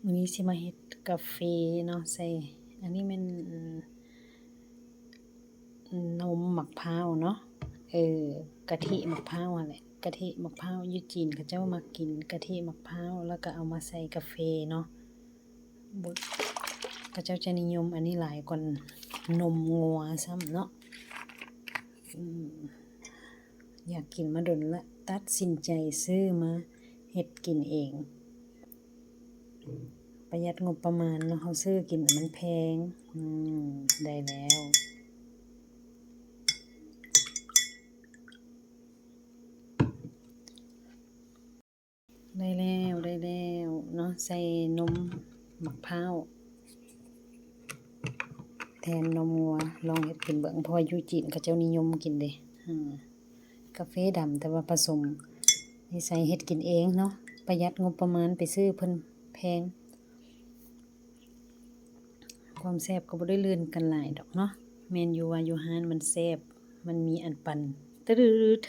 มื้อนี้สิมาเฮ็ดกาแฟเนาะใส่อันนี้แม่นนมมะพร้าวเนาะกะทิมะพร้าวนั่นแหละกะทิมะพร้าวอยู่จีนเขาเจ้ามักกินกะทิมะพร้าวแล้วก็เอามาใส่กาแฟเนาะบดเขาเจ้าจะนิยมอันนี้หลายกว่านมงัวซ้ำเนาะอยากกินมาดนละตัดสินใจซื้อมาเฮ็ดกินเองประหยัดงบประมาณเนาะเราซื้อกินมันแพงได้แล้วเนาะใส่นมมะพร้าวแทนนมงัวลองเฮ็ดกินเบิ่งเพราะว่าอยู่จีนเขาเจ้านิยมกินเด้กาแฟดำแต่ว่าผสมนี่ใส่เฮ็ดกินเองเนาะประหยัดงบประมาณไปซื้อเพิ่นแพงความแซ่บก็บ่ได้ลื่นกันหลายดอกเนาะแม่นอยู่ว่าอยู่ร้านมันแซ่บมันมีอันปันตึ๊ด